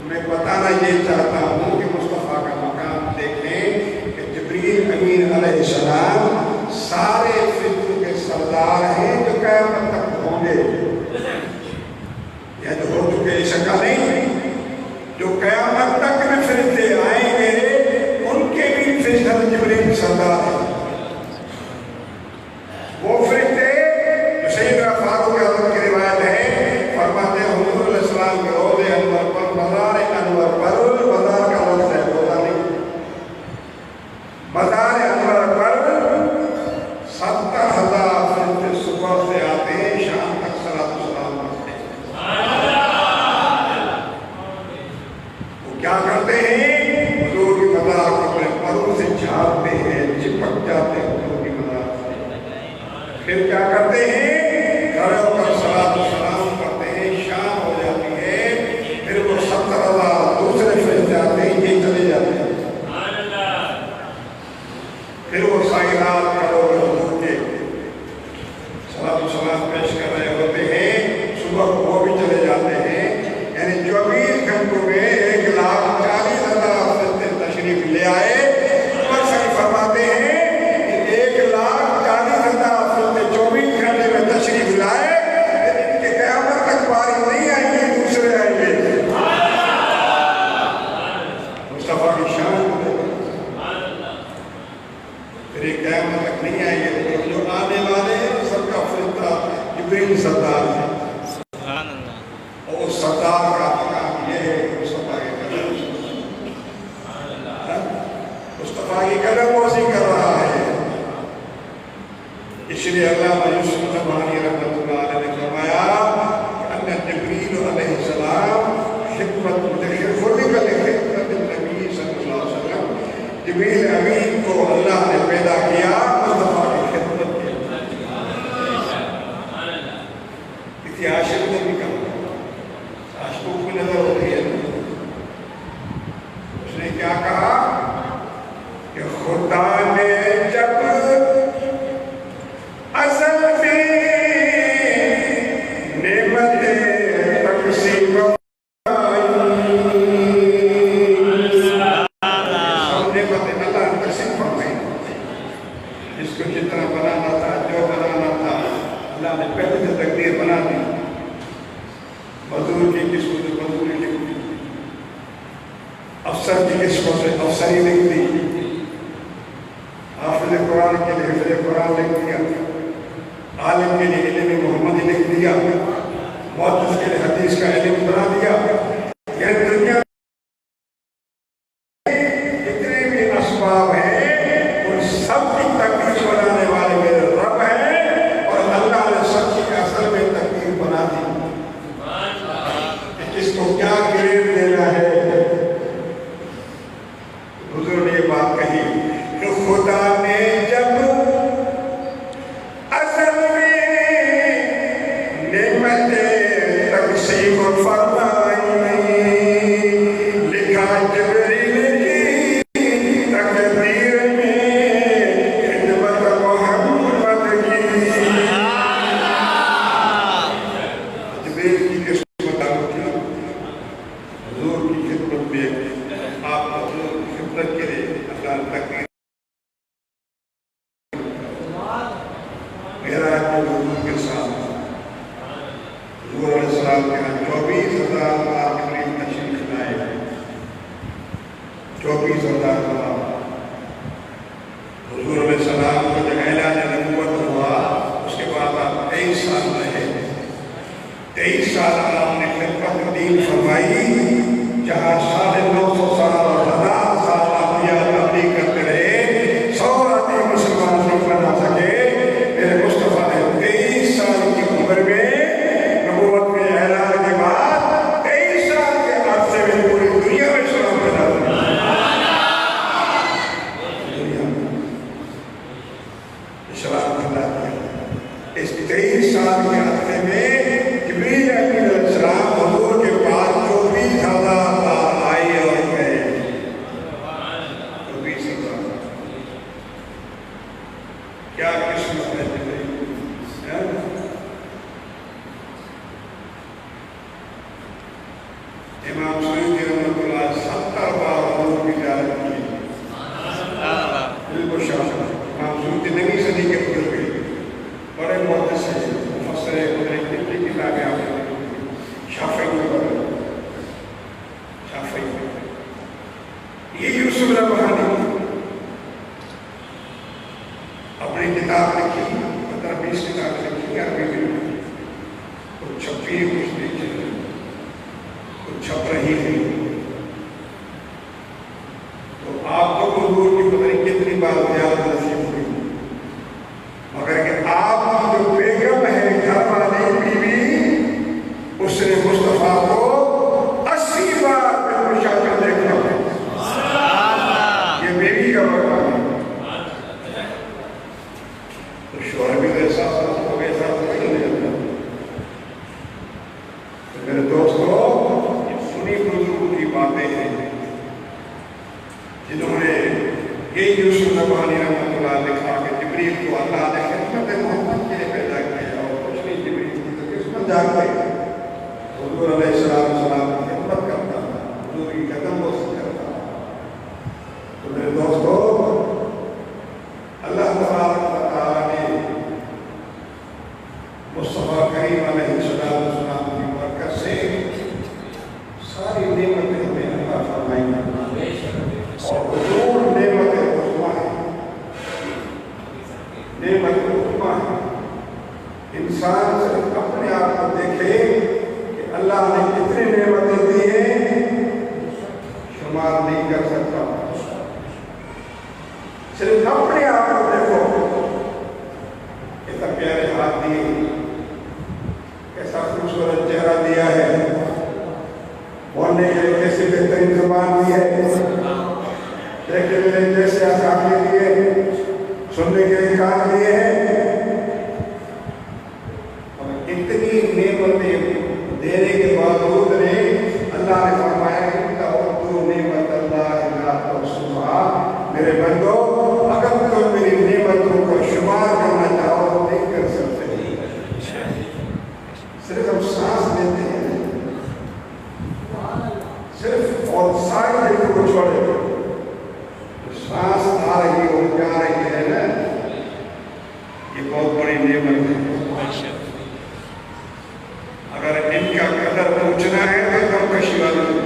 میں بتانا یہ چاہتا ہوں کہ مصطفیٰ کا مقام دیکھیں کہ جبریل امین علیہ السلام سارے فرشتوں کے سردار ہیں جو قیامت تک ہوں گے. یہ جو ہو چکے ایسا کا نہیں، جو قیامت تک میں فرشتے آئیں گے ان کے بھی فرشتہ جبریل سردار ہیں. وہ فرشتے جو سیدنا فاروق اعظم کی روایت ہے، فرماتے ہیں حضور علیہ السلام کے روضے انور پر، مزار انور پر، مزار کا لفظ ہے روضہ نہیں، مزار انور پر 70,000 فرشتے صبح سے آتے ہیں، شام تک صلاۃ و سلام پڑھتے ہیں. وہ کیا کرتے ہیں؟ حضور کی مزار کو اپنے پروں سے جھاڑتے ہیں، چپک جاتے ہیں حضور کی مزار سے. پھر کیا کرتے ہیں؟ گھروں پر صلاۃ و سلام کرتے ہیں. شام ہو جاتی ہے، پھر وہ 70,000 دوسرے فرشتے آتے ہیں، یہ چلے جاتے ہیں. پھر وہ سائرات کرو حضور کے صلاۃ و سلام پیش کر رہے ہوتے ہیں. صبح کو وہ بھی چلے جاتے ہیں. یعنی 24 گھنٹوں میں 1,40,000 فرشتے تشریف لے آئے. اوپر سے فرماتے ہیں کہ 1,40,000 فرشتے 24 گھنٹے میں تشریف لائے، لیکن کہ قیامت تک باری نہیں آئیں گے، دوسرے آئیں گے. مصطفیٰ کی شان کو دیکھیں. پھر یہ قیامت تک نہیں آئیں گے، لیکن جو آنے والے ہیں سب کا فرشتہ جبریل سردار ہے. اور اس سردار کا مقام یہ ہے کہ مصطفیٰ کے قدم مصطفیٰ کی قدم بوسی کر رہا ہے. اس لیے علامہ یوسف نبہانی رحمۃ اللہ علیہ نے فرمایا کہ ان جبریل علیہ السلام خدمت متشرف خدمت النبی صلی اللہ علیہ وسلم، جبریل امین کو اللہ نے پیدا کیا مصطفیٰ کی خدمت کے لیے. کسی عاشق نے بھی کہا، عاشقوں کو نظر ہوتی ہے، اس نے کیا کہا کہ خدا نے جب ازل میں نعمتیں تقسیم جس کو جتنا بنانا تھا، جو بنانا تھا، اللہ نے پہلے سے تقدیر بنا دی. مزدور کی قسموں سے مزدوری لکھ دی، افسر کی قسموں سے افسری لکھ دی، حافظ قرآن کے لیے حفظ قرآن لکھ دیا، عالم کے لیے علم محمدی لکھ دیا، محدث کے لیے حدیث کا علم بنا دیا. یہ دنیا جتنے بھی اسباب ہیں ان سب کی تقدیر بنانے والے میرے رب ہیں، اور اللہ نے سب کی اصل میں تقدیر بنا دی. اس کو کیا گریڈ دینا ہے؟ حضور نے یہ بات کہی کہ خدا نے جب ازل میں نعمتیں تقسیم فرمائی، لکھا جبریل کی تقدیر میں خدمت محمد کی. جبریل کی قسمت حضور کی خدمت میں آپ حضور کی خدمت کے لیے اللہ تقدیر میرا حضور کے ساتھ حضور علیہ السلام کے یہاں 24,000 بار قریب تشریف لائے. 24,000 بار حضور علیہ السلام کو جب اعلان نبوت ہوا، اس کے بعد آپ 23 سال رہے. 23 سال آپ نے خدمت دین فرمائی، جہاں 950 سال اور 1000 سال انبیاء تبلیغ کرتے رہے، 100 آدمی مسلمان نہیں بنا سکے. میرے مصطفیٰ نے 23 سال کی عمر میں نبوت کے اعلان کے بعد 23 سال کے عرصے میں پوری دنیا میں اسلام پھیلا دیا. سیوطی رحمۃ اللہ 70 بار حضور کی زیارت کی. بالکل شاہ امام سیوطی 9ویں صدی کے بزرگ بڑے محدث ہیں، مفسر ہیں، کتنی کتابیں آپ نے شافعی میں بدل شافعی. یہ یوسف نبہانی اپنی کتاب لکھی، 15-20 کتابیں لکھی عربی میں، کچھ چھپی کچھ نہیں چلی، کچھ چھپ رہی ہے. تو آپ کو حضور کی پتہ نہیں کتنی بار زیارت نصیب ہوئی، مگر کہ آپ کی جو بیگم ہے، گھر والی بیوی، اس نے مصطفیٰ کو 80 بار بالمشاہدہ دیکھا ہے. یہ بیوی کا بڑا ہے. تو شوہر بھی تو احساس ہو گئے، احساس نہیں ہوتا. تو میرے دوستو، انہی بزرگوں کی باتیں ہیں جنہوں نے یہ یوسف نبہانی رحمۃ اللہ نے کہا کہ جبریل کو اللہ نے خدمت محمد کے لیے پیدا کیا، اور کچھ نہیں جبریل کی تو قسمت جاگ گئی. حضور علیہ السلام کی خدمت کرتا تھا، حضور کی قدم بوس کرتا تھا. تو میرے دوستو، اللہ تبارک و تعالیٰ نے مصطفیٰ کریم علیہ السلام کی برکت سے ساری نعمتیں ہمیں عطا فرمائی ہیں، اور حضور نعمت عظمیٰ ہے. نعمت عظمیٰ ہے. انسان صرف اپنے آپ کو دیکھے کہ اللہ نے کتنی نعمتیں دی ہیں، شمار نہیں کر سکتا. صرف اپنے آپ کو دیکھو، کتنا پیارے ہاتھ دیے، کیسا خوبصورت چہرہ دیا ہے، بولنے کے لیے کیسے بہترین زبان دی ہے، دیکھنے کے لیے جیسے آنکھیں دیے، سننے کے لیے کان دیے ہیں. اور اتنی نعمتیں دینے کے باوجود نے اللہ نے فرمایا کہ نعمت اللہ لا تحصوها. میرے بندو، اگر تم میری نعمتوں کو شمار کرنا چاہو تو نہیں کر سکتے. صرف ہم سانس لیتے ہیں، صرف اور ساری چیزوں کو چھوڑے، سانس آ رہی اور جا رہی ہے نا، یہ بہت بڑی نعمت ہے. اگر ان کا قدر پوچھنا ہے تو کم کشی والوں